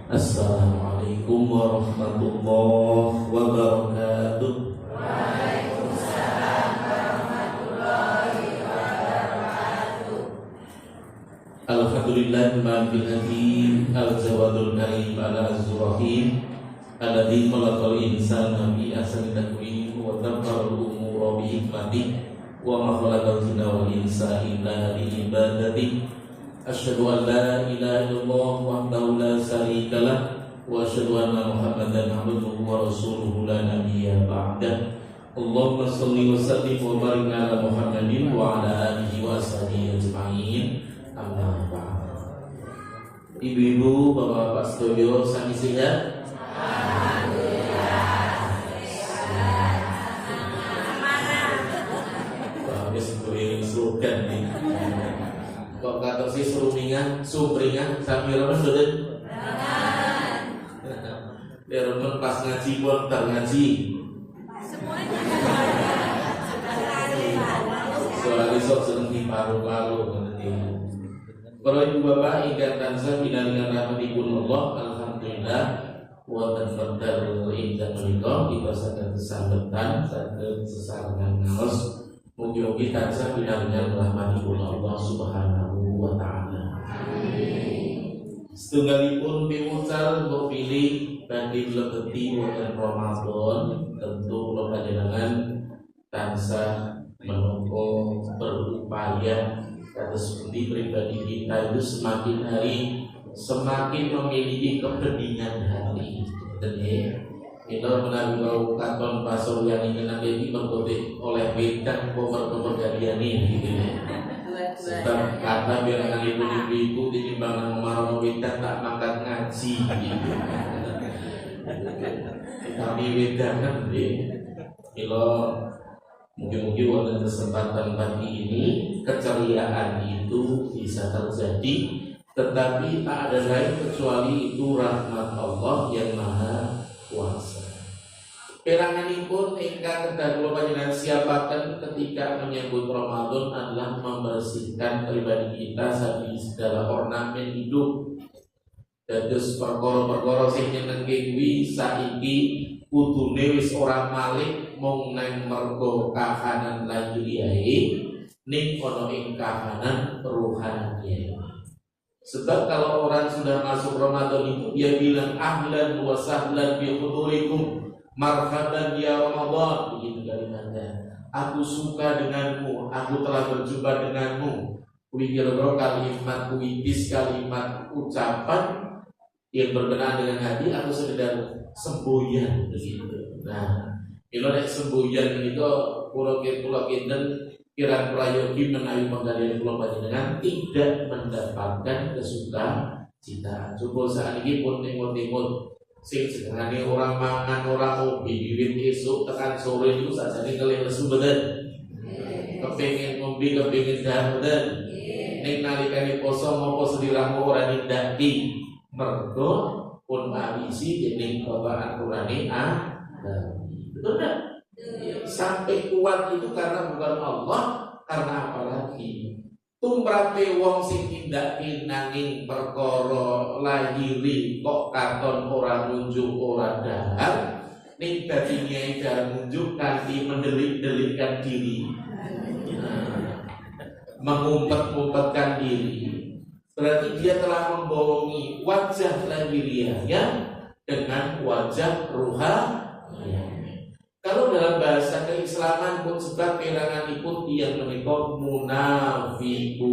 Assalamualaikum warahmatullahi wabarakatuh. Waalaikumsalam warahmatullahi wabarakatuh. Alhamdulillah ma'afil hakim al-jawadul karim al-azurahim alladhi khalaqal insana bi ahsani taqwim wa dabbarul umura bi hikmatih wa ma khalaqal jinna wal insa illa li ibadatihi. Asyhadu an la ilaha illallah wahdahu la syarika lah wa asyhadu anna Muhammadan abduhu wa rasuluhu la nabiyya ba'dah. Allahumma shalli wa sallim wa barik ala Muhammadin wa ala alihi wa sahbihi ajma'in. Amma ba'd. Ibu-ibu, bapak-bapak sedaya sami sehat? Alhamdulillah. Wis kuwi slogan nih. Kok kata si sumringan sami remen mboten? Biar remen pas ngaji pun ngaji. Semuanya. Soalnya sok seneng di paru-paru ngerti. Para ibu bapak ingkang tansah pinaringan rahmatipun Allah, alhamdulillah wonten wekdal ingkang menika kita saged sesambetan saged sesarengan ngaos. Mugi-mugi tansah pinaringan rahmatipun Allah Subhanahu wa taala. Amin. Setunggalipun piwucal mbok pilih badhe mlebeti wonten Ramadan, tentu kula panjenengan tansah menapa berupaya kados pundi pribadi kita itu semakin hari semakin memiliki kebeningan hati. Betul. Kita menawi kau katon pasor yang ingin nanti berkotik oleh bintang komer kalian ini gitu ya. Sebab karena biar kali ibu timbang marah bintang tak mangkat ngaji gitu. Tapi beda kan kalau mungkin pada kesempatan pagi ini keceriaan itu bisa terjadi, tetapi tak ada lain kecuali itu rahmat Allah yang maha kuasa. Peranganipun ingkang kedah kula panjenengan siapaken ketika menyambut Ramadan adalah membersihkan pribadi kita saking segala ornamen hidup. Dados perkara-perkara sing nyenengke kuwi saiki kudune wis ora malih mung nang mergo kahanan lahiriae ning ana ing kahanan rohaniae. Sebab kalau orang sudah masuk Ramadan itu dia bilang ahlan wa sahlan bi hudurikum, marhaban ya Ramadan, begitu kalimatnya. Aku suka denganmu, aku telah berjumpa denganmu. Kuwi kira-kira kalimat puitis, kalimat ucapan yang berkenaan dengan hati atau sekedar semboyan begitu. Nah, kalau nek semboyan itu kula kinten kirang prayogi menawi penggalian kula panjenengan tidak mendapatkan kesukaan. Coba saat ini pun timur-timur sing jenengane orang mangan orang ngopi wiwit esuk tekan sore itu sajane kelih lesu mboten. Kepengin ngombe kepengin dahar mboten. Ning nalikane poso ngopo seliramu ora nindaki mergo pun mawisi dening bawaan Qur'ane betul enggak? Sampai kuat itu karena bukan Allah, karena apa lagi? Tumrate wong sing tindake nanging perkara lahiri kok katon ora nunjuk ora dahar ning dadi nyai dahar nunjuk kanthi mendelik-delikkan diri. Mengumpet-umpetkan diri. Berarti dia telah membohongi wajah lahiriahnya dengan wajah rohaniah. Kalau dalam bahasa keislaman pun sebab keranganipun dia menikah munafikun.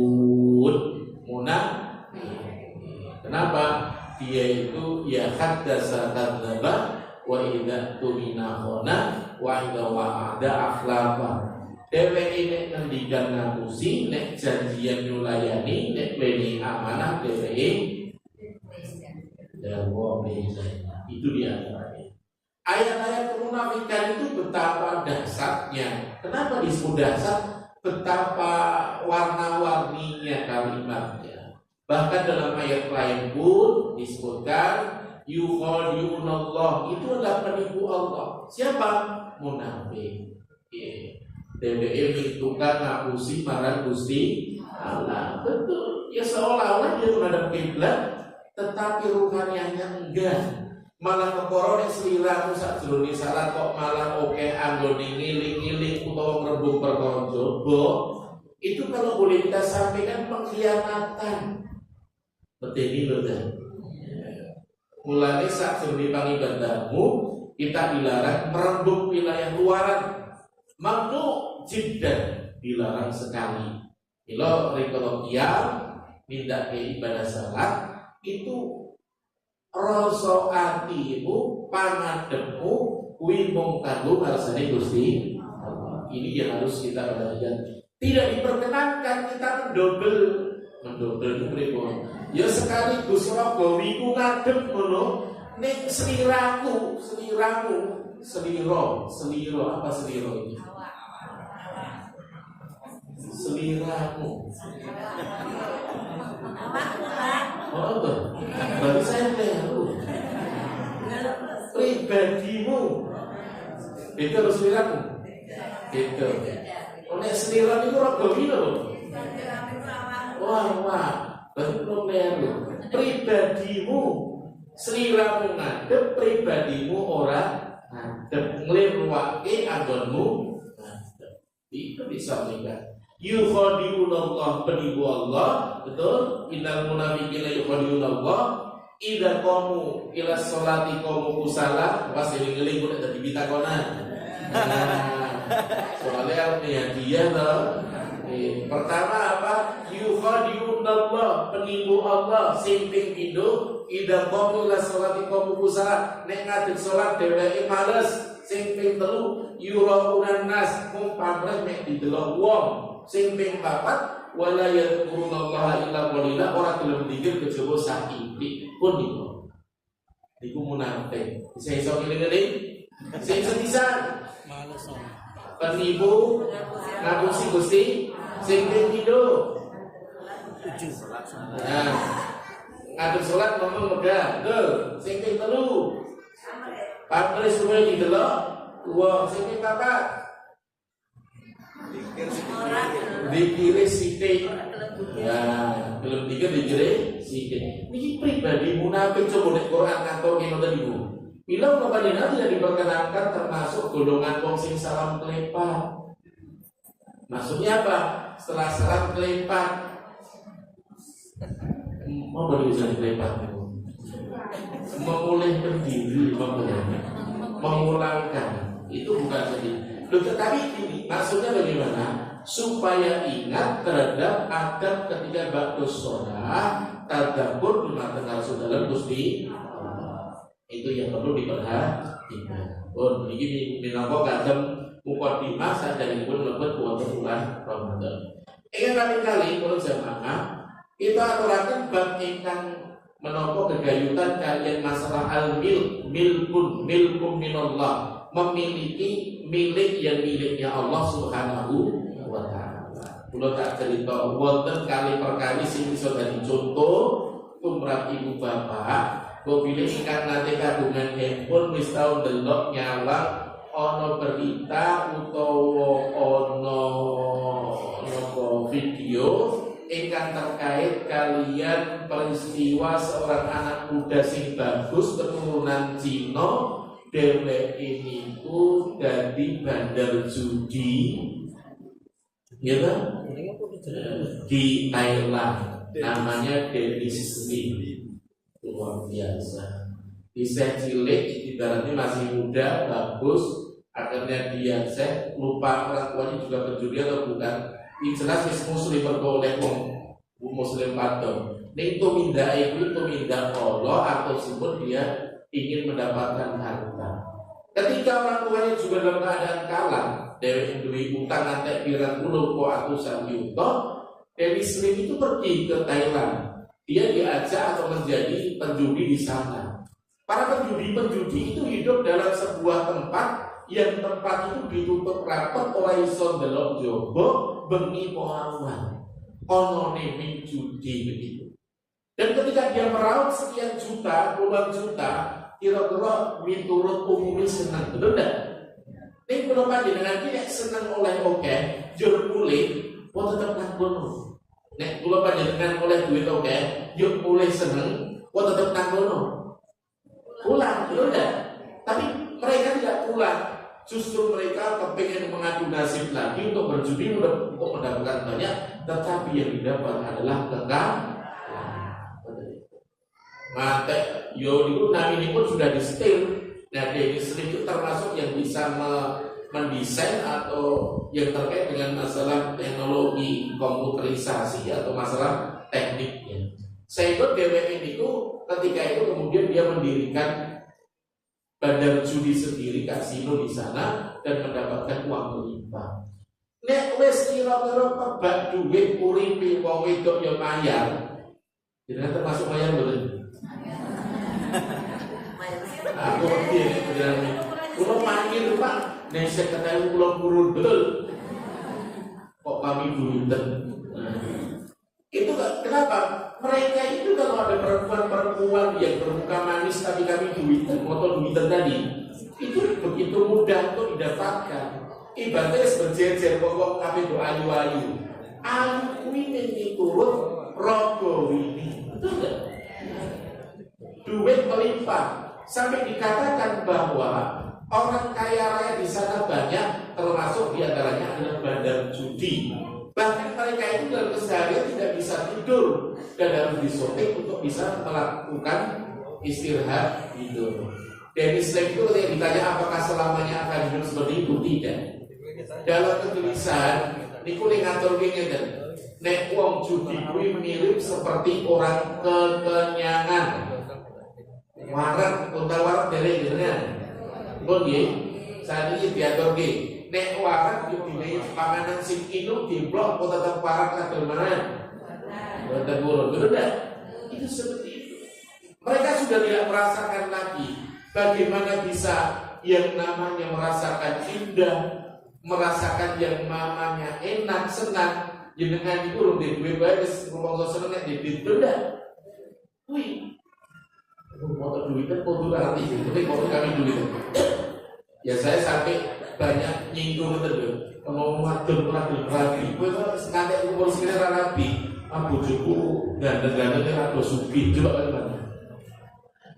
Kenapa? Dia itu ya haddasa kadzdzaba wa idza tumina khana wa idza wa'ada akhlafa. Dheweke nek ngendikan ngapusi, nek janjian nyulayani, nek beni amanah dheweke dawa beda. Itu dia. Ayat-ayat kemunafikan itu betapa dahsyatnya. Kenapa disebut dahsyat? Betapa warna-warninya kalimatnya. Bahkan dalam ayat lain pun disebutkan yukhadi'unallah, itu adalah penipu Allah. Siapa? Munafik. DWE menentukan ngapusi marang Gusti Allah. Betul. ya seolah-olah dia menghadap kiblat, tetapi ruhaniannya enggak. Malah keporo nek sliramu sakjroning salat kok malah oke anggone ngiling-ngiling utawa ngrebung perkara jaba. Itu kalau boleh kita sampaikan pengkhianatan. Betul lho kan. Mulane sakjroning pangibadahmu kita dilarang merembuk wilayah luaran. Mamnu jiddan, dilarang sekali. Kalau rikala minta ke ibadah salat itu rasa atimu, pangadepmu, kuwi mung kanggo ngarsane Gusti Allah. Ini yang harus kita perhatikan. Tidak diperkenankan kita mendobel itu pripun? Ya sekaligus Rogawiku ngadep ngono, ning sliramu, seliro apa seliro ini? Seliramu. Oh, berarti saya keliru. Pribadimu. Itu harus seliramu. Itu. Oleh selira itu Rogawi loh. Wah. Berarti belum keliru. Pribadimu. Seliramu ngadep, pribadimu orang ngadep. Ngelirwake anggonmu ngadep. Itu bisa meninggal. Yukhadi'unallah, penipu Allah, betul? Innal munafiqina yukhadi'unallah idza qamu ila sholati qamu kusala. Pas eling-eling kudu dadi pitakonan. Soalnya dia toh. Pertama apa? Yukhadi'unallah, penipu Allah sing ping pindho idza qamu ila sholati qamu kusala. Nek ngadeg salat dheweke males. Sing ping telu yuraunan nas, mung pamrih mek didelok wong. Sing ping papat wala yadhkurullaha illa qalila, ora gelem dikir kejaba saiki pun niku munafik. Bisa iso ngeling-eling sing sepisan males penipu ngapusi Gusti. Sing ping pindho nah ngadep salat ngomong megah betul. Sing ping telu pamrih suwe didelok wong. Sing ping papat dikira sidik, ya belum dikira sidik. Ini pribadi munafik. Coba lihat Quran kantor kino tadi bu. Bilang kepada tidak diperkenankan termasuk golongan wong sing salam kelepat. Maksudnya apa? Setelah salam kelepat, mau bisa kelepat? Memulihkan diri, mengulangkan. Itu bukan sedih. Tetapi ini maksudnya bagaimana? Supaya ingat terhadap adab ketika ba'da shalah, tadabbur bima tengah dalam Gusti Allah. Itu yang perlu diperhatikan. Oh, ini minangka kadang mukadimah sadaya pun lebet wonten bulan Ramadan. Ingin kali kalau jamaah kita aturaken bab ingkang menapa gegayutan kalian masalah milkun minallah, memiliki milik yang miliknya Allah Subhanahu wa ta'ala. Kula tak cerita wonten kali per kali sing iso dadi contoh tumrap ibu bapak, bila ingkang nate kagungan handphone wis tau ndelok nyawang ana berita utawa ana napa video ingkang terkait kalian peristiwa seorang anak muda sing bagus keturunan Cina. Dheweke niku dadi bandar judi ya kan? Di Thailand, namanya Dennis Lee. Luar biasa. Bisa cilik, ibaratnya masih muda, bagus. Akhirnya dia lupa orang tuanya juga penjudi atau bukan. Ini jelas muslim bergolek muslim padang. Ini tumindak itu tumindak Allah atau sebut dia ingin mendapatkan harta. Ketika orang tuanya juga dalam keadaan kalah, Dewi duwe utang ngantek pirang puluh atusan yuta, Dewi Slim itu pergi ke Thailand. Dia diajak atau menjadi penjudi di sana. Para penjudi itu hidup dalam sebuah tempat yang tempat itu ditutup rapat ora iso ndelok jaba bengi poawan. Ono neming judi begitu. Dan ketika dia meraup sekian juta, puluhan juta, kira-kira miturut umumnya senang, betul tak? Ini kalau panjenengan tidak senang oleh jur kulit, mau tetap nanggono. Nek kula panjenengan oleh duit oke, yuk mulai seneng, kok tetep nang kono. Pulang, betul enggak? Tapi mereka tidak pulang. Justru mereka kepengen mengadu nasib lagi untuk berjudi untuk mendapatkan banyak, tetapi yang didapat adalah kekal. Mate, yo itu ini pun sudah disetir. Nah, Dennis Lee itu termasuk yang bisa mendesain atau yang terkait dengan masalah teknologi komputerisasi atau masalah tekniknya. Saya ikut DWN itu ketika itu kemudian dia mendirikan bandar judi sendiri, kasino di sana dan mendapatkan uang berlimpah. Nek wis kira-kira kebak duit uripe wong wedok ya mayar. Jenengan termasuk mayar betul. Aku ngerti ini beneran nih. Kulo panggil Pak, nek saya katakan kulo kurun betul. Kok kami duiten? Itu kenapa? Mereka itu kalau ada perempuan-perempuan yang bermuka manis tapi kami duiten, motor duiten tadi, itu begitu mudah untuk didapatkan. Ibaratnya berjejer pokok kami itu ayu-ayu. Ayu ini turun rogo ini, betul nggak? Duit melimpah. Sampai dikatakan bahwa orang kaya raya di sana banyak, termasuk diantaranya adalah bandar judi. Bahkan mereka itu dalam keseharian tidak bisa tidur dan harus disuntik untuk bisa melakukan istirahat tidur. Dennis Lee itu ketika ditanya apakah selamanya akan hidup seperti itu, tidak. Dalam ketulisan, niku ngatur ngeten, nek wong judi kuwi mirip seperti orang kekenyangan. Warak, unta warak dari jenengan. Pun nggih, saat ini diatur nggih. Nek warak dibinai panganan sing inu diblok kok tetap warak kadal mana? Boten burun, betul enggak? Itu seperti itu. Mereka sudah tidak merasakan lagi bagaimana bisa yang namanya merasakan indah, merasakan yang namanya enak, senang. Jenengan itu urung di duwe bae wis rumangsa seneng nek di beda. Kuwi motor duitnya kudu arti tapi kalau kami duit ya saya sampai banyak nyinggung itu ngomong madun lagi gue tuh nanti umur sekitar rapi bojoku gandeng-gandeng rada sugih coba kan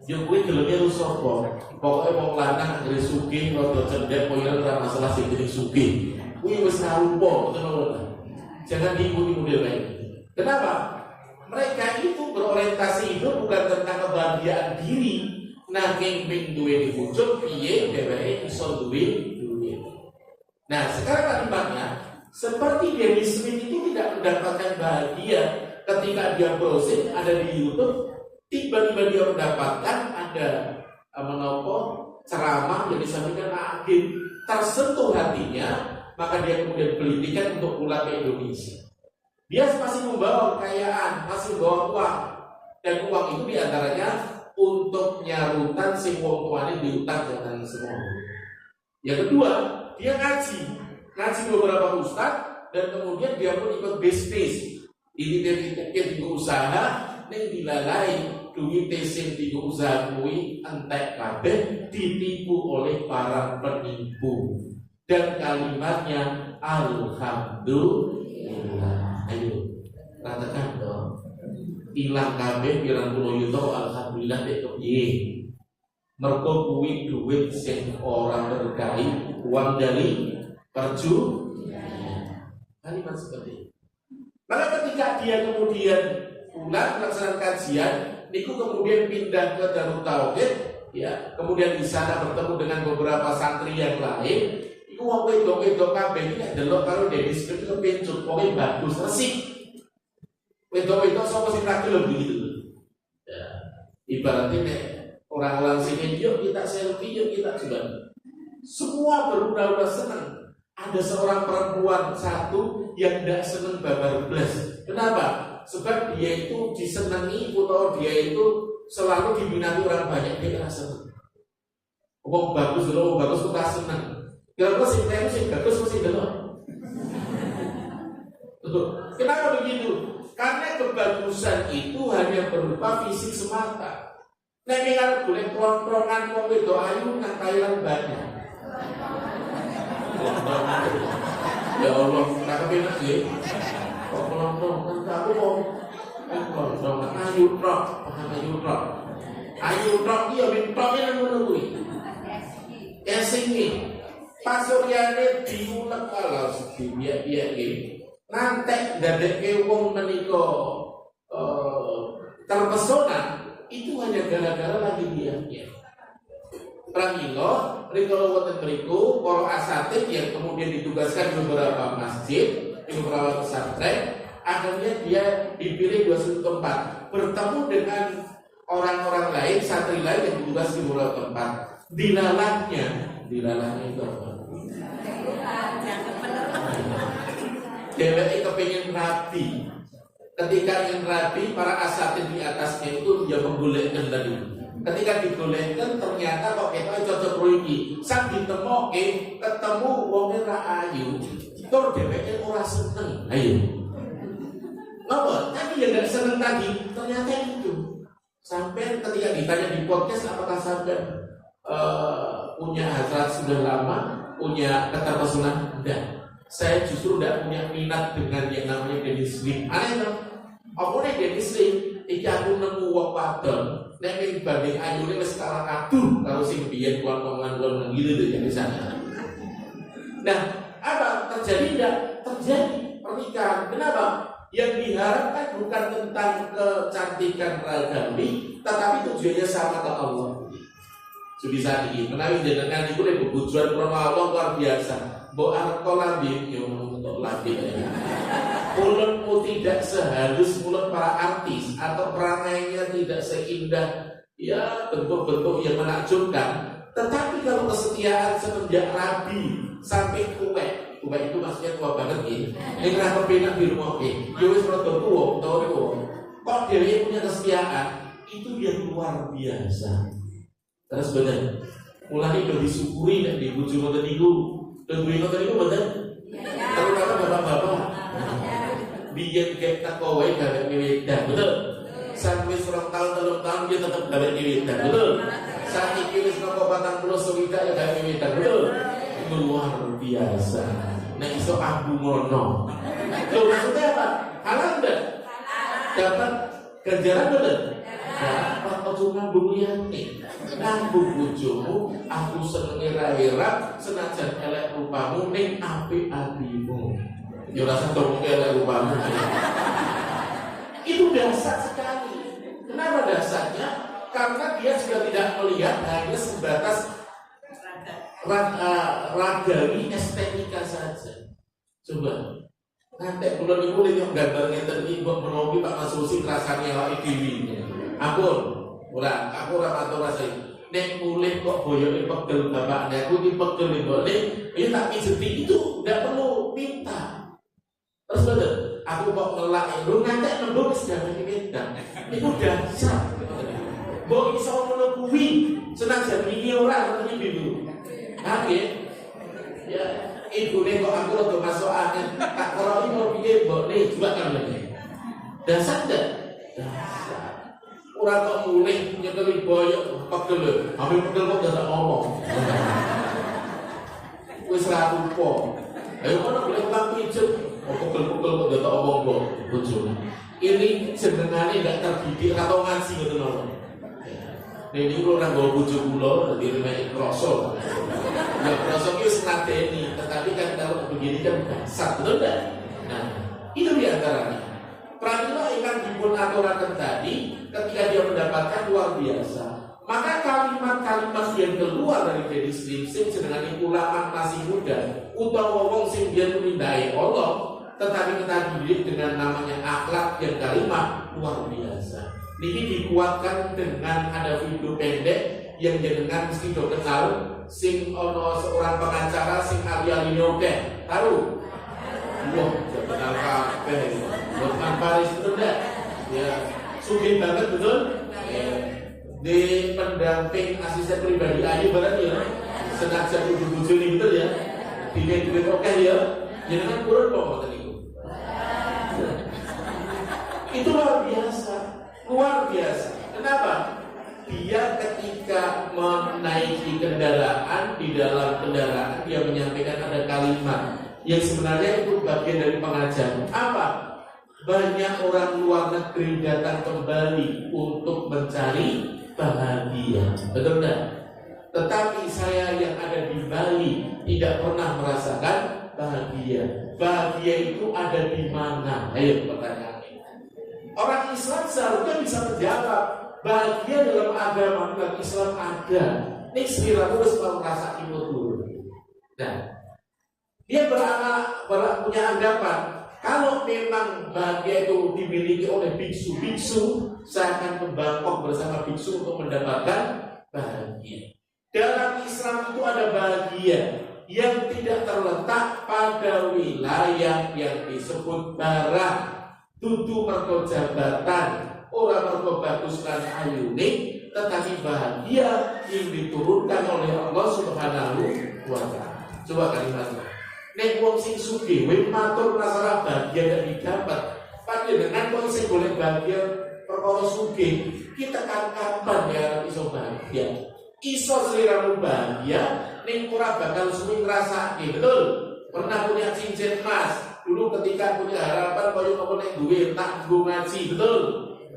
ya gue gelemnya lu sapa pokoknya mau lanang anggere sugih rada cendek koyo ora masalah sing jeneng sugih kuwi wis ngarumpa ngono. Jangan diikuti model lain. Kenapa? Mereka itu berorientasi hidup bukan tentang kebahagiaan diri, nanging ping duwe diwujud piye dheweke iso duwe duit. Nah, sekarang akibatnya seperti Dennis Smith itu tidak mendapatkan bahagia ketika dia browsing ada di YouTube, tiba-tiba dia mendapatkan ada ceramah yang disampaikan akhir tersentuh hatinya, maka dia kemudian beli tiket untuk pulang ke Indonesia. Dia masih membawa kekayaan, masih membawa uang, dan uang itu diantaranya untuk nyarutan si wong tuane diutang jangan semua. Yang kedua, dia ngaji beberapa ustaz, dan kemudian dia pun ikut bisnis. Ini dia usaha, neng dilalai duit sing tiga usaha kui entek kabeh ditipu oleh para penipu. Dan kalimatnya alhamdulillah. Ayo, katakan dong. Ilang kabeh pirang puluh yuta alhamdulillah dek piye. Mergo kuwi duit sing ora berkahi, uang dari perjuangan. Kalimat seperti itu. Maka ketika dia kemudian pulang melaksanakan kajian, niku kemudian pindah ke Darut Tauhid, ya, kemudian di sana bertemu dengan beberapa santri yang lain. Iku wong wedok-wedok kabeh iki nek delok karo Dennis Smith itu pencut, pokoke bagus resik. Wedok-wedok sapa sing ra gelem begitu. Ya, ibaratnya nek orang sini yuk kita selfie, yuk kita coba. Semua berudah-udah senang. Ada seorang perempuan satu yang tidak senang babar blas. Kenapa? Sebab dia itu disenangi atau dia itu selalu diminati orang banyak, dia nggak senang. Wong bagus loh, bagus tuh nggak senang. Kalau sing temu sing bagus mesti delok. Kenapa begitu? Karena kebagusan itu hanya berupa fisik semata. Nek mikir boleh tron-tronan wong wedok ayu nang Thailand banyak. Ya Allah, tak kepenak sih. Kok tron-tronan tapi ayu tok, ayu tok. Ayu tok iya mintoke nang ngono kuwi. Esingi. Pasuryane diulek kalau sedhiya-dhiya iki. Ngantek dadekke wong menika terpesona itu hanya gara-gara lagi dia. Pramila rikala wonten mriku para asatid yang kemudian ditugaskan di beberapa masjid, di beberapa pesantren, akhirnya dia dipilih dua satu tempat, bertemu dengan orang-orang lain, santri lain yang ditugas di beberapa tempat. Dilalahnya itu apa? Dheweke kepengin rabi. Ketika ingin rabi, para asatid di atasnya itu dia menggolekkan tadi. Ketika digolekkan ternyata kok kita cocok rugi. Sang ditemoke ketemu wong ra ayu. Tur dheweke ora seneng. Ayo. Napa? Tapi ya enggak seneng tadi. Ternyata itu. Sampai ketika ditanya di podcast apakah sampai punya hasrat sudah lama, punya keterpesunan? Enggak. Saya justru tidak punya minat dengan yang namanya Dennis Lim. Aneh dong. Apa nih Dennis Lim? Iki aku nemu wong wadon. Nek ning banding ayune wis kalah aduh karo sing biyen kuwi-kuwi gitu ya di sana. Nah, apa terjadi enggak? Terjadi pernikahan. Kenapa? Yang diharapkan bukan tentang kecantikan ragami, tetapi tujuannya sama ke Allah. Sebisa ini menawi jenengan iku nek tujuan krono Allah luar biasa. Mbok arep lambe yo untuk lambe. Mulutmu tidak sehalus mulut para artis atau perangainya tidak seindah ya bentuk-bentuk yang menakjubkan. Tetapi kalau kesetiaan semenjak rabi sampai kuwe itu maksudnya tua banget ya. Nek ra kepenak di rumah ke, yo wis rada tuwa utawa niku. Kok dhewe punya kesetiaan itu yang luar biasa. Terus bener. Mulane do disyukuri nek di bojo ngoten niku. Duwe ngoten niku bener. Terutama bapak-bapak. Biyen kita kowe gawe wedan, betul? Sampai 2 tahun 3 tahun dia tetap gawe wedan, betul? Saat ini wis nang 40 suwida ya gawe wedan, betul? Itu luar biasa. Nek iso aku ngono. Lho maksudnya apa? Halal enggak? Dapat ganjaran betul? Dapat ojo ngambung liyane. Ngambung bojomu, aku senenge ra herat senajan elek rupamu ning apik atimu. Ya rasa terbuka oleh rupamu. Itu dasar sekali. Kenapa dasarnya? Karena dia sudah tidak melihat hanya sebatas ragawi estetika saja. Coba nanti bulan itu lihat gambar ngeten iki mbok menawi Pak Mas Rusi rasane awake dhewe. Aku ora matur rasane. Nek mulih kok boyoke pegel bapaknya aku iki pegel boleh, ya tak pijeti itu enggak perlu minta. Terus betul, aku kok ngelak itu ngantek nembung sedang wedang. Itu dasar. Mbok iso ngono kuwi, senajan iki ora ngerti dulu. Nggih. Ya, ibune kok aku rada masuk angin, tak karo iki piye mbokne juga kan lho. Dasar ndak? Dasar. Ora kok mulih nyekeli boyok pegel. Ambil pegel kok gak ngomong. Wis ra rupa. Ayo kono boleh bang pijet. Pukul-pukul kok gak tau omong kok bojone. Ini jenengane gak terdidik atau ngaji ngoten lho. Nek niku ora nggo bojo kula dadi remek krasa. Ya krasa ki wis ngadeni, tetapi kan kalau begini kan dasar betul enggak? Nah, itu di antaranya. Pramila ingkang dipun aturaken tadi ketika dia mendapatkan luar biasa. Maka kalimat-kalimat yang keluar dari Dennis Lim sing jenengane ulama masih muda utawa wong sing biyen mindai Allah tetapi kita dididik dengan namanya akhlak yang kalimah luar biasa. Ini dikuatkan dengan ada video pendek yang jenengan mesti do kenal sing ono seorang pengacara sing ali-ali nyogeh. Tahu? Wah, kenal kabeh. Bukan Paris betul enggak? Ya, sugih banget betul? Di pendamping asisten pribadi Ayu barang ya. Senajan ujung-ujung ini betul ya. Duit oke ya. Jenengan kurang kok ngoten niku. Itu luar biasa. Luar biasa. Kenapa? Dia ketika menaiki kendaraan, di dalam kendaraan dia menyampaikan ada kalimat yang sebenarnya itu bagian dari pengajaran. Apa? banyak orang luar negeri datang kembali untuk mencari bahagia, betul enggak? Tetapi saya yang ada di Bali tidak pernah merasakan bahagia. Bahagia itu ada di mana? Ayo pertanyaannya. Orang Islam seharusnya bisa menjawab. Bahagia dalam agama dalam Islam ada. Nih sekiranya harus merasa itu dulu. Nah, dia punya anggapan. Kalau memang bahagia itu dimiliki oleh biksu-biksu, saya akan membangkok bersama biksu untuk mendapatkan bahagia. Dalam Islam itu ada bahagia yang tidak terletak pada wilayah yang disebut barat. Dudu mergo jabatan, orang mergo bagus lan ayune, tetapi bahagia yang diturunkan oleh Allah Subhanahu wa Ta'ala. Coba kalimatnya. Nek wong sing sugih wis matur masalah bahagia dan didapat. Panjenengan kok isih golek bahagia perkara sugih. Kita kan kapan ya iso bahagia? Iso sliramu bahagia ning ora bakal suwi ngrasake, betul? Pernah punya cincin emas, dulu ketika punya harapan koyo apa nek duwe tak nggo ngaji, betul?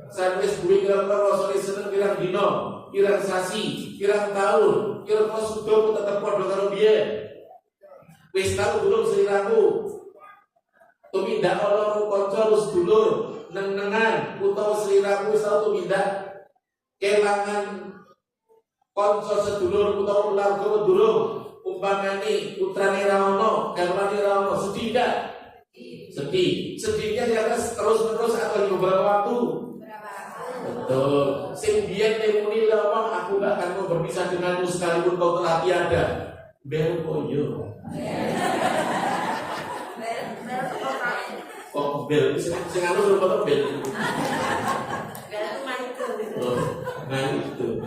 Saya wis duwe kira-kira rasane seneng pirang dina, pirang sasi, pirang tahun, kira-kira sudah tetep padha karo biyen. Wis tau belum sliramu tumindak ana kanca wis dulur neng-nengan utawa sliramu wis tau tumindak kelangan kanca sedulur utawa keluarga durung umpamane putrane ra ono, garwane ra ono, sedih enggak? Sedih. Sedihnya terus-menerus atau beberapa waktu? Betul. Sing biyen nemuni lawang aku gak akan mau berpisah denganmu sekalipun kau telah tiada. Bel koyo. Kok bel sing anu suruh bel. Nah itu.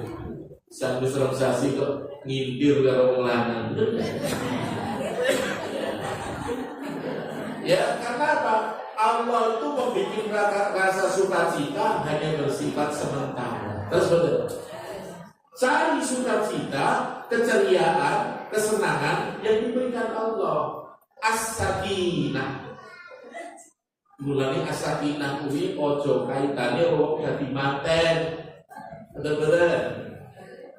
Sampai seronsasi kok ngintir karo wong lanang. Ya karena apa? Allah itu membuat rasa sukacita hanya bersifat sementara. Terus betul. Cari sukacita, keceriaan, kesenangan yang diberikan Allah. As-sakinah. Mulane as-sakinah kuwi ojo kaitane wong dadi manten. Betul-betul.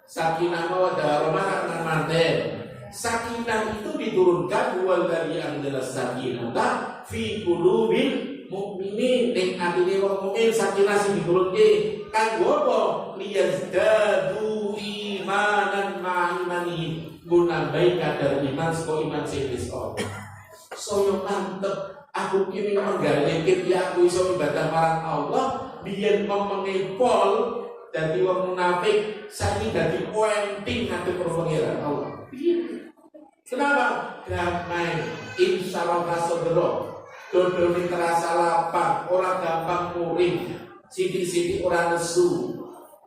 Sakinah mawaddah warahmah kan manten. Sakinah itu diturunkan wallahi anzalas sakinata fi qulubil mukminin. Ning atine wong mukmin sakinah sing diturunke kanggo apa? Liyazdadu imanan ma'imani. Munambai kadar iman saka iman sing wis ana. Saya mantep aku kini menggalengke aku iso ibadah marang Allah biyen memengepol dadi wong munafik saiki dadi pointing ngadep pengiran Allah. Kenapa? Damai, insyaallah kasodro. Dodone terasa lapang, orang gampang muring, sithik-sithik orang nesu.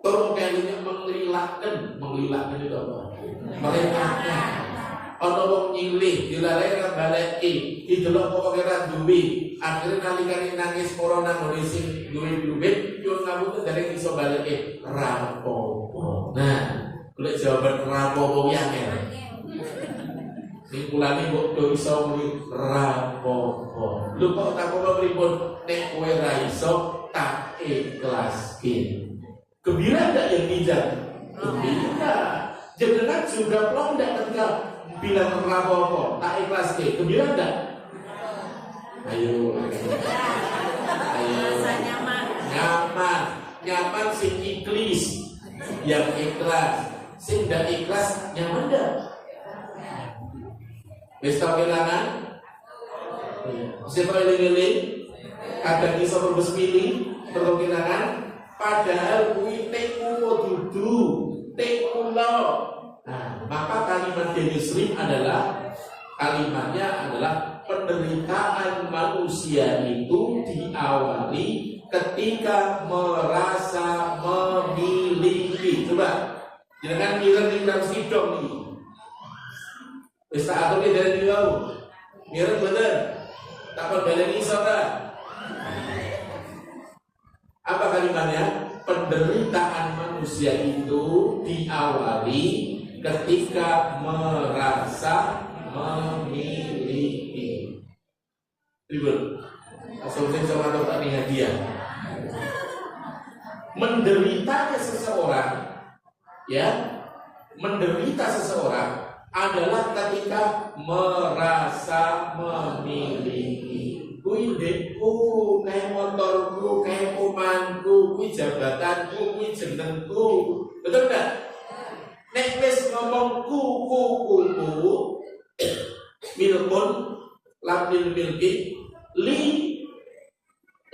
Tur kene menglilakkan itu apa? Merekakan. Ana wong nyilih, dilalai ra baleki, didelok kok ora duwe. Akhire nalikane nangis ora nang ngene sing duwe duit, yo ngabut dari iso baleki rapopo. Nah, golek jawaban rapopo yang ngene. Nikulane kok do iso muni rapopo. Lho kok tak apa pripun nek kowe ra iso tak ikhlaske. Gembira enggak yang bijak? Gembira. Jenengan juga plong enggak ketika bilang rapopo, tak ikhlaske. Gembira enggak? Ayo. Nyaman sing ikhlas, yang ikhlas. Sing ndak ikhlas nyaman enggak? Wis tau kelangan? Siapa eling-eling? Kadang iso berbes pilih, berkelangan. Padahal kuwi teku dudu, teku lo. Nah, maka kalimat Muslim adalah kalimatnya adalah penderitaan manusia itu diawali ketika merasa memiliki. Coba, jangan mireng dalam sidong nih. Wis tak atur dari niku. Mireng bener. Tak perbaleni saudara. Apa kalimatnya? Penderitaan manusia itu diawali ketika merasa memiliki. Ribut. Sukses sama tak hadiah. Menderitanya seseorang, ya, menderita seseorang adalah ketika merasa memiliki. Kui dekku, kayak motorku, kayak kumanku, kui jabatanku, kui jenengku, betul enggak? Nek wis ngomong ku, milkun, lamil milki, li,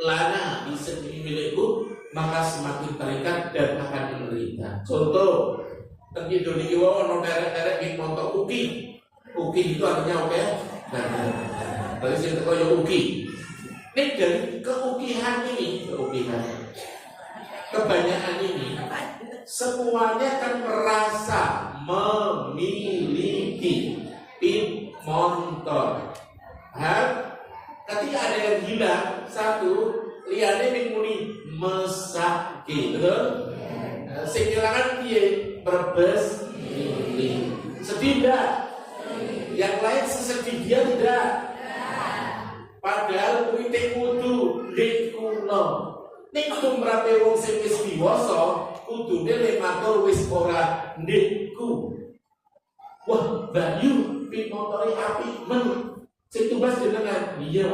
lana, bisa milikku, maka semakin terikat dan akan menderita. Contoh, tadi Indonesia ono terek-terek di motor uki itu artinya apa ya? Nah, tadi saya kata uki. Ini dari keukihan ini, kebanyakan ini, semuanya kan merasa memiliki pin motor. Ketika ada yang hilang satu, liane minguni mesake, betul? Sing kehilangan dia berbes, sedih enggak? Yang lain sesedih dia tidak. Padahal kuwi tek kudu ndek kuno. Nek kudu mrape wong sing wis diwasa, kudune lek matur wis ora ndekku. Wah, Bayu pin motore apik men. Sing tumbas jenengan. Iya.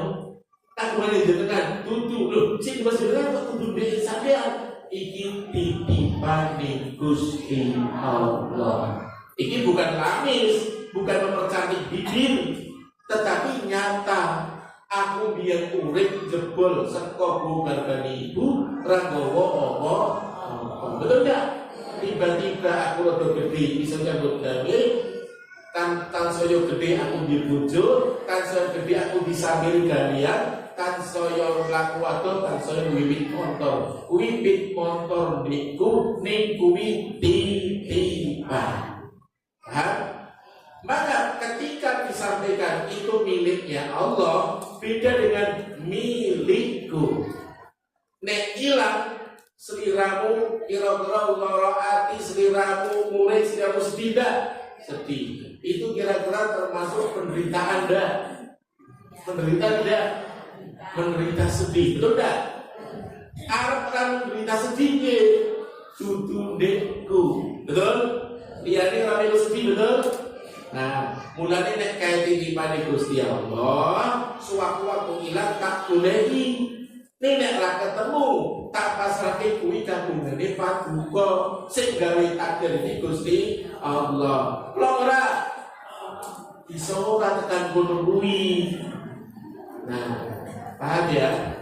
Tak boleh jenengan dudu lho. Sing tumbas jenengan kok kudu ndek sampean. Iki titipane Gusti Allah. Iki bukan lamis, bukan mempercantik bibir, tetapi nyata. Aku biar urip jebol saka gargane ibu ranggawa apa? Betul enggak? Tiba-tiba aku rada gede bisa nyambut gawe, kan saya gede aku dibojo, kan saya gede aku disambil galian, kan saya laku wadon, kan saya wiwit motor. Wiwit motor niku ning kuwi titipan. Maka ketika disampaikan itu miliknya Allah, beda dengan milikku. Nek ilang seliramu, kira-kira lara ati seliramu, mulai seliramu sedih. Itu kira-kira termasuk penderitaan enggak? Menderita tidak? Menderita sedih, betul enggak? Arab kan menderita sedih dudu ndekku, betul? Liyane ora melu sedih, betul? Nah, mulane nek kaya titipane Gusti Allah, suwaktu-waktu ilang tak golehi. Nek ra ketemu, tak pasrahke kuwi kagungane paduka sing gawe takdir iki Gusti Allah. Lho ora iso ora tekan kono kuwi. Nah, paham ya?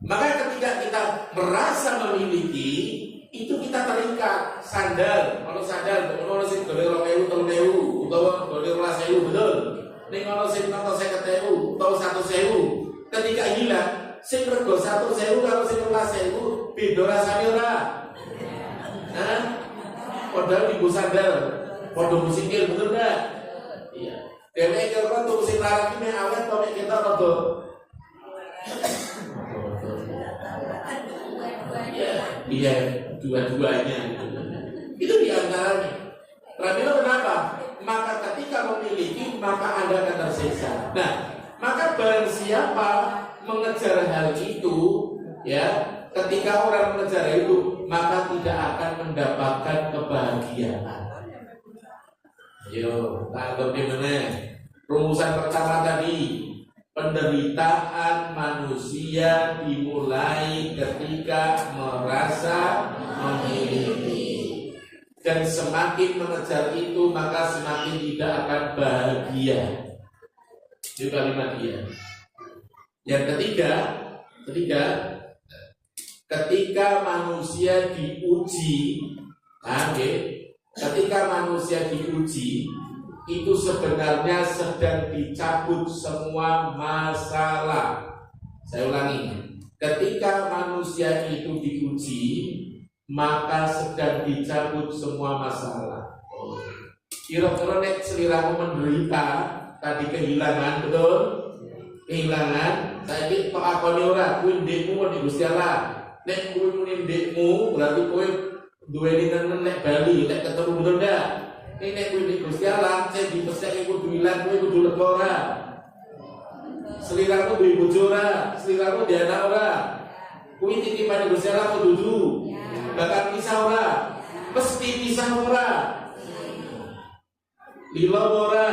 Maka ketika kita merasa memiliki, itu kita terikat sandal, kalau sandal, kalau sing golek 2000, 3000, utawa golek 12000, betul. Ning kalau sing nonton 50.000 utawa 100.000, ketika hilang, sing rego 100.000 karo sing 12.000, beda rasane ora? Hah? Padahal ibu sandal, padha musikil, betul enggak? Iya. Dene kira tuh sing larang iki awet to nek kita rada iya, dua-duanya itu diantaranya. Ramiro kenapa? Maka ketika memiliki maka Anda akan tersiksa. Nah, maka barang siapa mengejar hal itu, ya, ketika orang mengejar itu maka tidak akan mendapatkan kebahagiaan. Yo, tangkap gimana? Rumusan pertama tadi, penderitaan manusia dimulai ketika merasa memiliki. Dan semakin mengejar itu maka semakin tidak akan bahagia. Itu kalimat dia. Yang ketiga, ketika manusia diuji, ketika manusia diuji, itu sebenarnya sedang dicabut semua masalah. Saya ulangi, ketika manusia itu diuji, maka sedang dicabut semua masalah. Kira-kira nek seliramu menderita, tadi kehilangan, betul? Kehilangan, saya ini kok akoni ora, kuwi ndekmu di Gusti Allah. Nek kuwi muni ndekmu, berarti kuwi duweni nenen nek Bali, nek ketemu betul ndak? Ini kuwi di Gusti Allah, saya dipestek kudu ilang, kuwi kudu lega ora? Seliramu duwe bojo ora, seliramu di anak ora. Kuwi titipan Gusti Allah apa dudu? Bakal pisah ora? Mesti pisah ora? Lilo ora?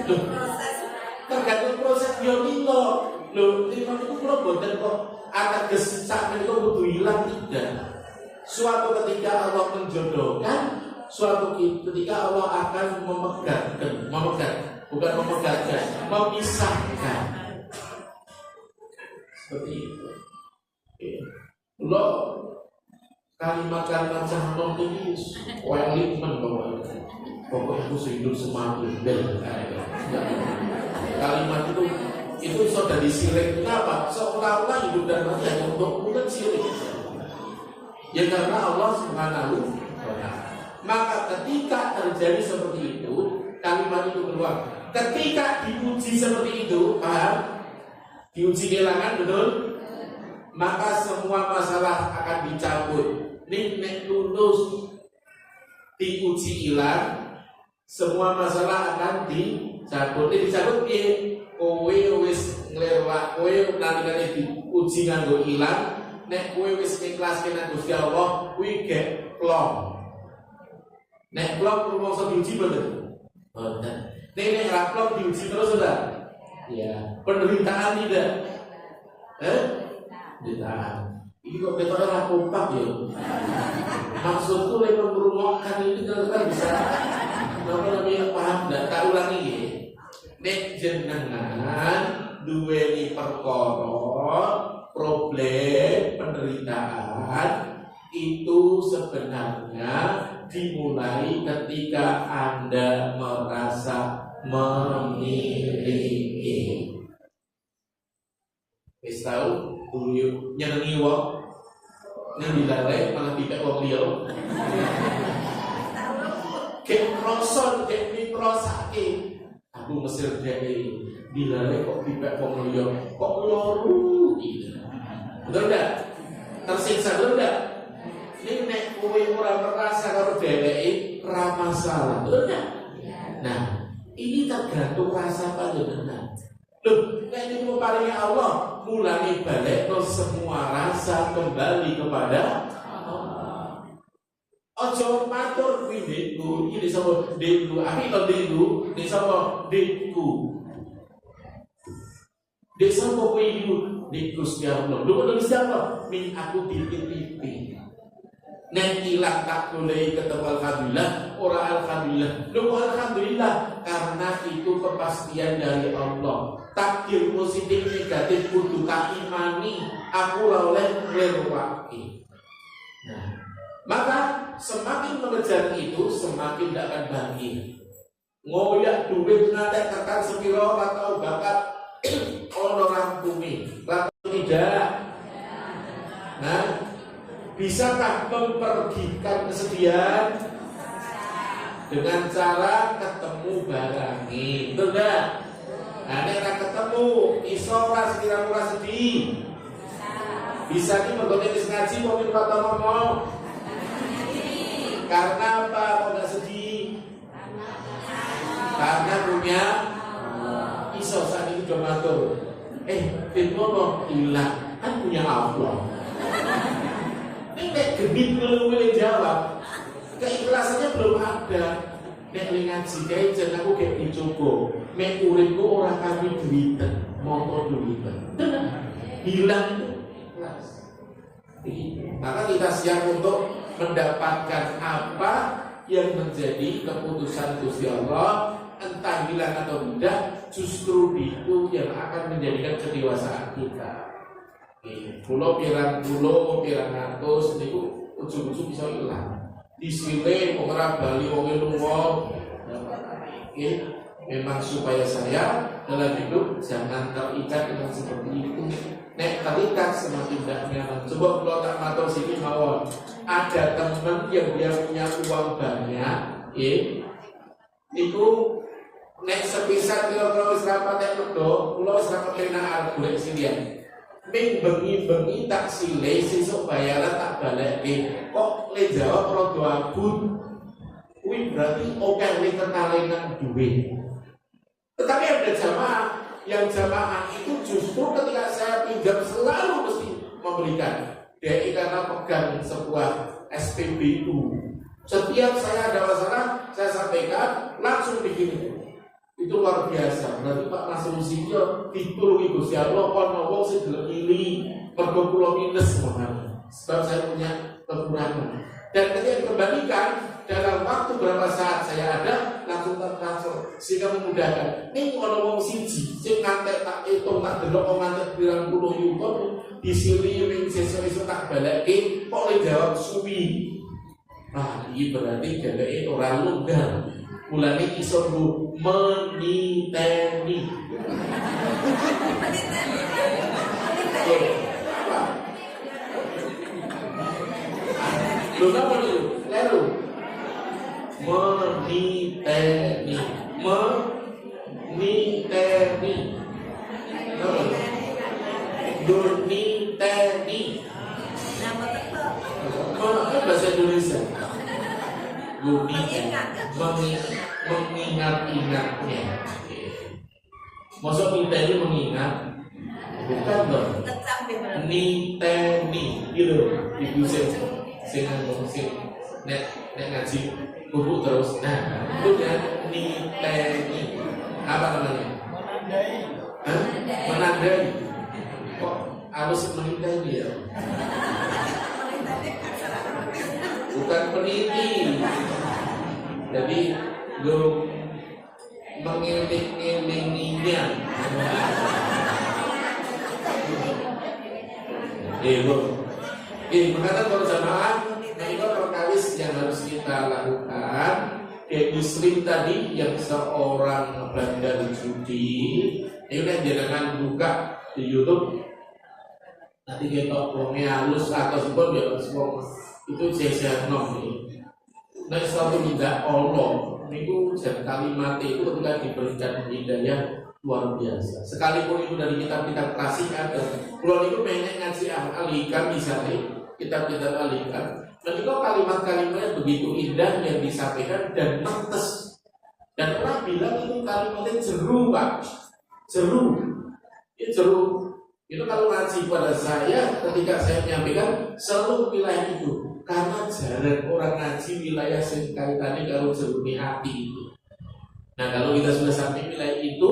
Loh, tergantung proses yo lilo. Loh, lilo itu kula boten kok ateges sak menika kudu ilang tidak. Suatu ketika Allah menjodohkan, suatu ketika Allah akan memisahkan. Seperti itu. Lo kalimat-kalimat cangkem ini waliman pokoknya aku hidup semakin kalimat itu sudah disirik. Kenapa? Seolah-olah hidup dan mati hanya untuk bukan sirik. Ya karena Allah Subhanahu wa ta'ala. Maka ketika terjadi seperti itu, kalimat itu keluar. Ketika diuji seperti itu, paham? Diuji kehilangan, betul? Maka semua masalah akan dicabut. Nek lulus diuji hilang, semua masalah akan dicabut. Dicabut piye? Kowe wis nglewat, kowe nalikane diuji nganggo hilang. Nek kowe wis ikhlas nang Gusti Allah, kuwi gek plong. Nek plong rumangsa diuji boten? Boten. Nek ra plong diuji terus ora? Ya, penderitaan tidak. Penderitaan. Ini kok kita ora kompak ya. Maksudku lek merungokkan ini kan bisa apa namanya paham dan tak ulangi ya. Nek jenengan duweni perkara problem penderitaan itu sebenarnya dimulai ketika Anda merasa memiliki. Wis tahu dulu nyenengi wong nang dilare malah tidak wong liya. Kek kroson kek mikrosake. Aku mesir dhewe dilare kok tidak wong liya kok loro iki. Betul enggak? Tersiksa betul enggak? Ini nek kowe ora merasa karo dheweke ra masalah, betul enggak? Nah, ini tergantung rasa panjenengan. Loh, nek ini paringi Allah, mulai balik semua rasa kembali kepada Allah. Ojo matur kuwi dekku, iki sapa dekku, aki to dekku, nek sapa dekku. Dek sapa kowe iku? Nek Gusti Allah. Lho kok Gusti Allah? Min aku titik-titik. Nek ilang tak boleh ketemu alhamdulillah, ora alhamdulillah. Lho alhamdulillah karena itu kepastian dari Allah. Takdir positif negatif kudu tak imani, aku oleh nglewati. Nah, maka semakin mengejar itu semakin tidak akan bahagia. Ngoyak duit ngantek tekan sepiro atau bakat ono rampumi, tidak. Nah, bisakah mempergikan kesedihan dengan cara ketemu barangi? Betul enggak? Nah, nek ketemu iso ora sekira-kira sedih. Bisa nih mergo wis ngaji mau minta ngomong. Karena apa kok enggak sedih? Karena punya iso saat itu udah matur. Ngono hilang kan punya Allah. Ini nek genit boleh jawab. Keikhlasannya belum ada. Nek ngaji kae jen aku kayak dicoba. Mek uripku ora kami duiten, motor duiten. Hilang itu ikhlas. Maka kita siap untuk mendapatkan apa yang menjadi keputusan Gusti Allah, entah hilang atau tidak, justru itu yang akan menjadikan kedewasaan kita. Pulau pirang atus niku ujung-ujung bisa hilang. Disile ora bali wong lunga. Memang supaya saya dalam hidup jangan terikat dengan seperti itu. Nek terikat semakin tidak nyaman. Coba kalau tak matur sini mawon. Ada teman yang dia punya uang banyak, itu nek sepisah kira-kira wis rapat nek medho, kula wis rapat arep golek silian. Ming bengi-bengi tak sile sesuk bayaran tak balekke. Kok le jawab rada abut. Kuwi berarti oke le kenalengan duit. Tetapi ada jamaah yang jamaah itu justru ketika saya pinjam selalu mesti memberikan. DI karena pegang sebuah SPBU. Setiap saya ada masalah, saya sampaikan langsung begini. Itu luar biasa. Berarti Pak Nasrul Sidyo ditulungi Gusti Allah kon wong sing gelem ili mergo kula minus semuanya. Sebab saya punya kekurangan. Dan ketika dikembalikan dalam waktu berapa saat saya ada langsung tertransfer sehingga memudahkan. Ning ono wong siji sing ngantek tak hitung tak delok wong ngantek 20 yuta disiliwing sesuk-esuk tak balekke kok oleh jawab suwi. Nah, ini berarti dheweke ora longgar. Mulane iso meniteni. Apa? Lho napa niku? Leru. Meniteni. Meniteni. Meniteni. Apa bahasa Indonesia? Mengingat-ingatnya. Maksud niteni mengingat? Bukan dong. Niteni, gitu. Ibu sing nek ngaji buku terus. Nah, itu kan niteni. Apa namanya? Menandai. Kok harus meniteni ya? Bukan peniti. Jadi lu mengiling-ilinginya. Mengatakan kalau jamaah, itu perkalis yang harus kita lakukan. Kayak muslim tadi yang seorang bandar judi, ini kan jangan buka di YouTube. Nanti kita ngomongnya halus atau sebab ya semua itu saya nih. Nah, suatu tidak Allah itu dan kalimat itu ketika diberikan hidayah luar biasa. Sekalipun itu dari kitab-kitab klasik ada. Kalau itu pengen ngaji al-Hikam misalnya, kitab-kitab al-Hikam. Dan itu kalimat-kalimatnya begitu indah yang disampaikan dan pantas. Dan orang bilang itu kalimatnya jeru, Pak. Jeru. Itu jeru. Itu kalau ngaji pada saya ketika saya menyampaikan selalu wilayah itu. Karena jarang orang ngaji wilayah yang kaitannya kalau jeruni hati itu. Nah, kalau kita sudah sampai wilayah itu,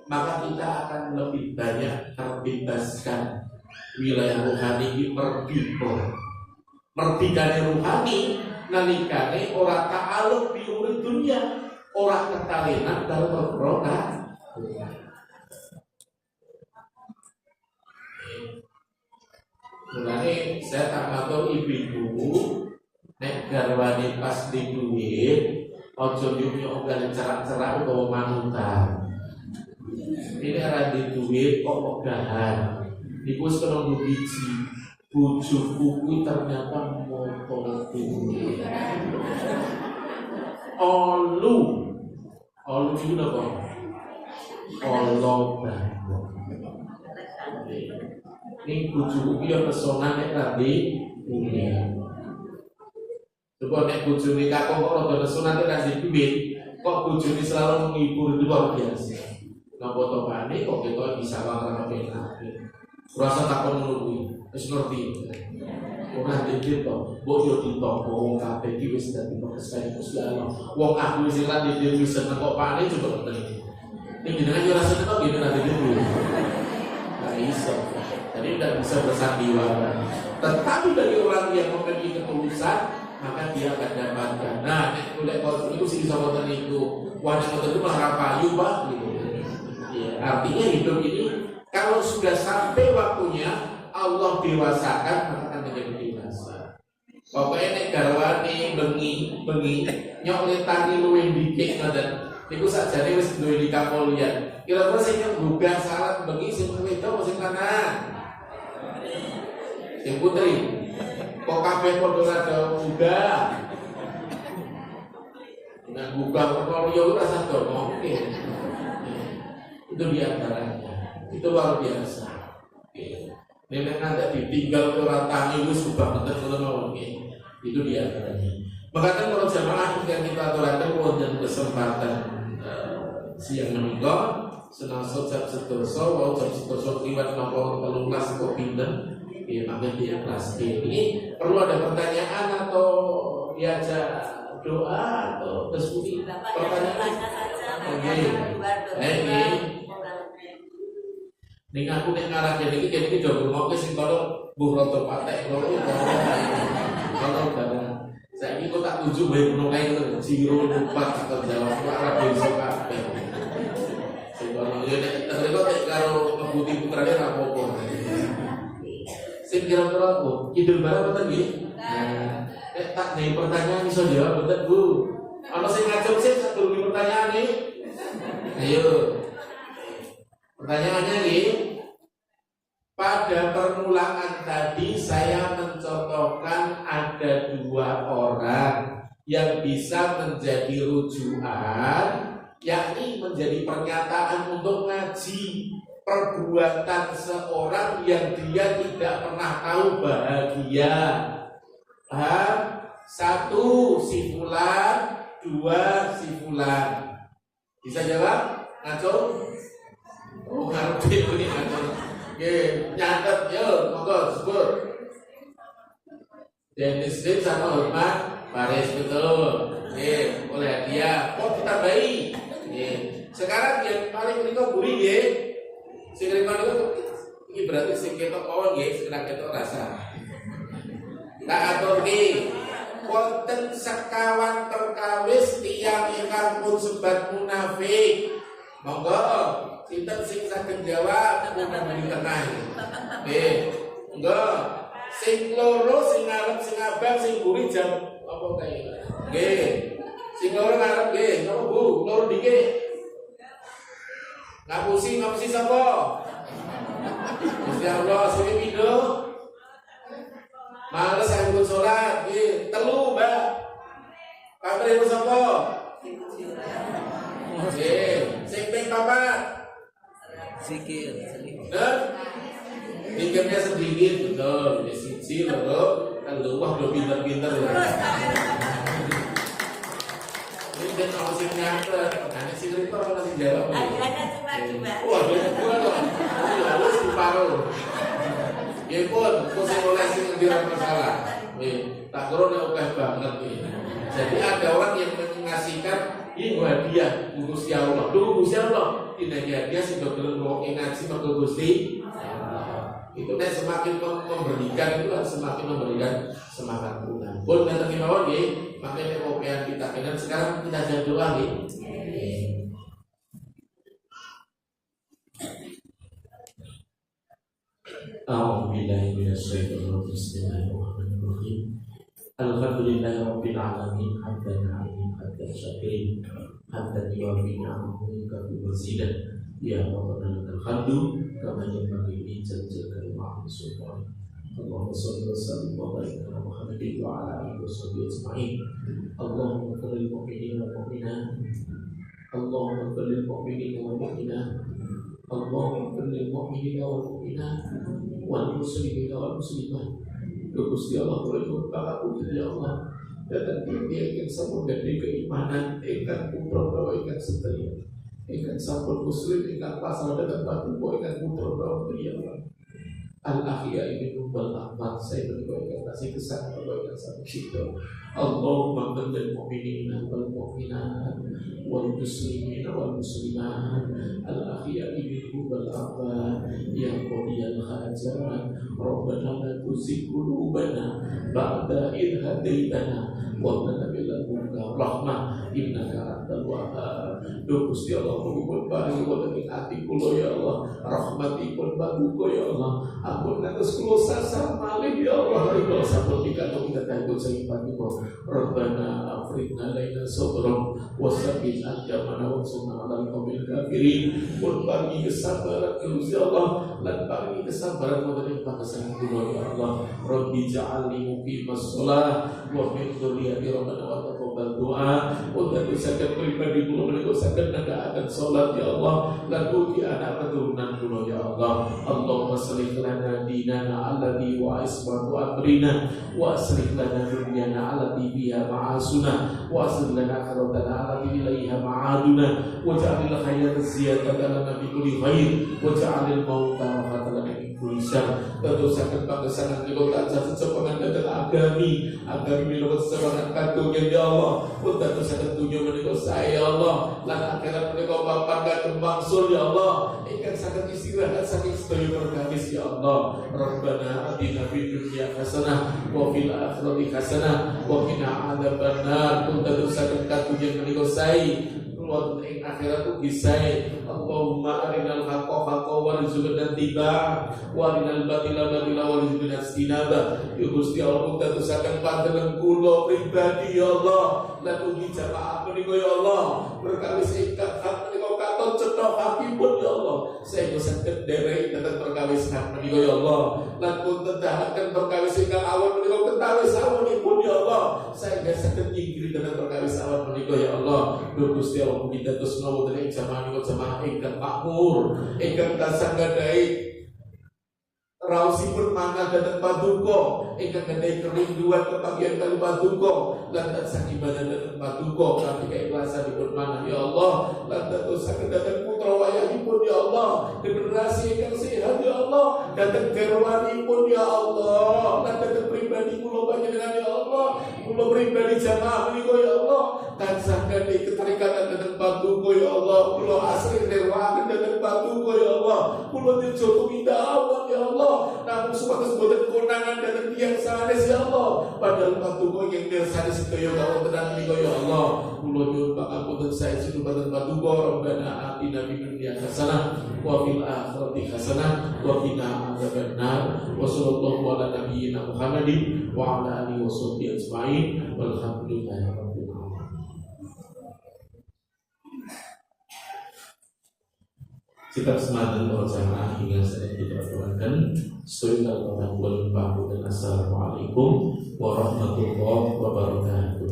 maka kita akan lebih banyak terbebaskan wilayah rohani ini merdikane rohani nalikane ora ta'aluk bi urip dunia, ora ketalenan dalam perkara. Mulane saya tak matur ibu-ibu nek garwane pas di duit ojo nyuk ogah cerak-cerak utawa manutan. Ini era di duit kok ogahan. Iku wis kena biji bojoku kuwi ternyata motor duit. Olu itu apa? Olo banget. Ini bojoku ki yo pesona nek rabi dunia. Coba nek bojone kakok kok rada pesona nek rabi duit, kok bojone selalu menghibur itu luar biasa. Napa to bane kok kita bisa ora penak. Rasa takon ngono wis ngerti. Ora dikit to, mbok yo ditompo wong kabeh iki wis dadi kesan Gusti Allah. Wong aku wis ora dikit wis seneng kok pane coba ngoten. Ning jenengan yo rasa kok gitu nanti dulu. Nah iso. Jadi tidak bisa bersandiwara. Tetapi dari orang yang memiliki ketulusan, maka dia akan dapatkan. Nah, oleh kalau itu sih bisa ngoten itu, wajib itu malah payu Pak gitu. Ya, artinya hidup ini kalau sudah sampai waktunya Allah dewasakan, maka akan menjadi dewasa. Pokoknya nek garwane bengi nyokletani luwih dikit ngoten. Iku sakjane wis duwe nikah polian. Kira-kira sing nggugah syarat bengi sing wedok sing lanang. Sing putri, kok kabeh padha rada munggah. Nah, buka portfolio rasa mungkin. Itu diantaranya. Itu luar biasa. Nenek nanti ditinggal ke ratani wis ubah betul mungkin. Itu diantaranya. Makanya kalau jamaah yang kita aturakan wonten kesempatan siang menika senasa jam sedasa wau jam sedasa liwat napa 13 kok pinten ya mangke di kelas ini perlu ada pertanyaan atau diajak doa atau diskusi pertanyaan oke ini ning aku nek ngarah iki iki do ngono sing kono mbuh rada patek loro kalau barang saiki kok tak tuju bae ngono kae jiro lupa atau Jawa Arab iso kabeh sing kono yo nek terus karo ngebuti putrane ra apa-apa sing kira-kira kok idul barang mboten nggih nah tak nih pertanyaan iso jawab mboten Bu ana sing ngajak sih sadurunge pertanyaan nih ayo pertanyaannya nih pada permulaan tadi saya mencontohkan ada 2 orang yang bisa menjadi rujukan yakni menjadi pernyataan untuk ngaji perbuatan seorang yang dia tidak pernah tahu bahagia. Paham? 1 si fulan, 2 si fulan. Bisa jawab? Ngaco? Oh, ngerti ini ngaco. Oke, nyatet yo, monggo sebut. Dennis Lim sama Hormat Paris betul. Oke, oleh hadiah. Oh, kita bayi. Oke. Sekarang yang paling berikut buri nggih. Sing rikon itu iki berarti sing ketok mawon nggih, sing ketok rasa. Tak aturke wonten sekawan perkawis tiyang ingkang pun sebat munafik. Monggo sinten sing saged jawab mudah-mudahan tenang. Nggih. Monggo sing loro sing ngarep sing abang sing buri jam apa kae. Nggih. Sing loro ngarep nggih, napa Bu? Loro dikit. Ngapusi sapa? Gusti Allah sing pindho. Males anggun salat, nggih, 3, Mbak. Kabeh sapa? Nggih, sing ping 4. Zikir. Bener? Zikirnya sedikit, betul. Ini siji lho, kalau wah udah pinter-pinter ya. Ini kan kalau sing nyatet, nah sing itu orang nanti jawab. Ada cuma. Wah, banyak banget loh. Ini lalu separuh. Ya pun, sing oleh sing ngira masalah. Tak kurang oke banget nih. Jadi ada orang yang mengasihkan ini hadiah Gusti Allah. Dulu Gusti Allah tidak hadiah sudah belum mau ngaji maka Gusti. Itu kan semakin memberikan itu kan semakin memberikan semangat pula. Pun nanti mawon nggih, makanya kopian kita dan sekarang kita jadi doa nggih. A'udzubillahi minasyaitonir rajim. Bismillahirrahmanirrahim. Alhamdulillahirabbil alamin. Hamdan 'alimin hamdan syakirin. Hamdan yuwafi ni'amahu wa yukafi mazidan. Ya Rabbana lakal hamdu kama yanbaghi li jalali wajhika sultan. Allahumma shalli wa sallim wa barik ala Muhammadin wa ala alihi wa sahbihi ajma'in. Allahumma ighfir lil mu'minina wal mu'minat. Allahumma ighfir lil mu'minina wal mu'minat. Allahumma ighfir lil mu'minina wal mu'minat wal muslimina wal muslimat. Gusti Allah boleh berkata ya Allah dan dia ingin sampun dari keimanan ingkang putra ingkang setia ingkang sampun muslim ingkang pasal dan batu ingkang putra ya Allah al-ahya ini numbal amat saya berdoa kasih kesan berdoa sama kita Allahumma qadil mu'minina wal mu'minat wal muslimina wal muslimat al-ahya ini numbal amat ya qadiyal hajat Rabbana la tuzigh qulubana ba'da idh hadaytana wa hab lana min ladunka rahmah innaka antal wahhab. Gusti Allah mugi paring wonten ing ati kula ya Allah rahmatipun baguka ya Allah ampun ngantos kula sasar malih ya Allah ing sampun pikantuk kita kanggo saipatipun Rabbana afriqna laina sabran wa sabbit aqdamana wa sunna ala qaumil kafirin pun paringi kesabaran Gusti Allah lan paringi kesabaran wonten ing pangesan kula ya Allah Rabbi ja'alni muqimas shalah wa min dzurriyyati rabbana wa taqabbal doa untuk saged pribadi kula menika saged nindakaken salat ya Allah lan ugi anak keturunan kula ya Allah Allahumma sholli ala lana dinana alladhi wa ismatu amrina wa aslih lana dunyana allati biha ma'asuna wa aslih lana akhiratana allati ilaiha ma'aduna waj'alil hayata ziyadatan lana fi kulli khair waj'alil mauta rahatan lana min kulli syarr. Terusaken pangesanan kula tansah secepatan dhateng agami minangka secepatan kagungan ya Allah. Terusaken dunya menika saya Allah lan akhirat menika papan kagem wangsul ya Allah. Ingkang saged istirahat saking sedaya perkawis ya Allah. Rabbana atina fid dunya hasanah wa fil akhirati hasanah wa qina adzabannar. Terusaken kagungan menika saya wonten ing akhirat ugi sae. Allahumma arinal haqqa haqqan warzuqna ittiba'ah wa arinal batila batila warzuqna istinabah. Ya Gusti Allah, terusaken panjenengan kula pribadi ya Allah lan ugi jamaah menika ya Allah perkawis ingkang hak menika katon cetha hakipun ya Allah. Saya saged derek dhateng perkawis hak menika ya Allah lan pun tedahaken perkawis ingkang awon menika ketawis awonipun ya Allah. Saya saged nyinggiri dhateng perkawis awon menika ya Allah. Duh Gusti Allah, kita terus nopo dari jamaah niku jamaah ingkang makmur, ingkang tansah gadhahi raosipun manah dhateng paduka, ingkang gadhahi kerinduan kebagian kali paduka lan tansah ibadah dhateng paduka kanthi keikhlasanipun manah ya Allah lan terus saged dhateng putra wayahipun ya Allah, generasi ingkang sehat ya Allah, dhateng garwanipun ya Allah lan dhateng pribadi kula panjenengan ya Allah. Kula pribadi jamaah menika ya Allah tansah gadhahi keterikatan dhateng paduka ya Allah. Kula asring nirwaken dhateng paduka ya Allah. Kula dirjo tumindak ya Allah. Namun supados boten konangan dhateng tiyang sanes ya Allah. Padahal paduka ingkang mirsani sedaya kawontenan menika ya Allah. Kula nyuwun pangapunten sae sinupaten paduka. Rabbana atina fid dunya hasanah wa fil akhirati hasanah wa qina adzabannar. Wa sallallahu ala nabiyyina Muhammadin wa ala alihi washabbihi ajma'in. Walhamdulillahi rabbil alamin. Kitab semangat berjamaah hingga saat kita pertemukan. Assalamualaikum warahmatullahi wabarakatuh.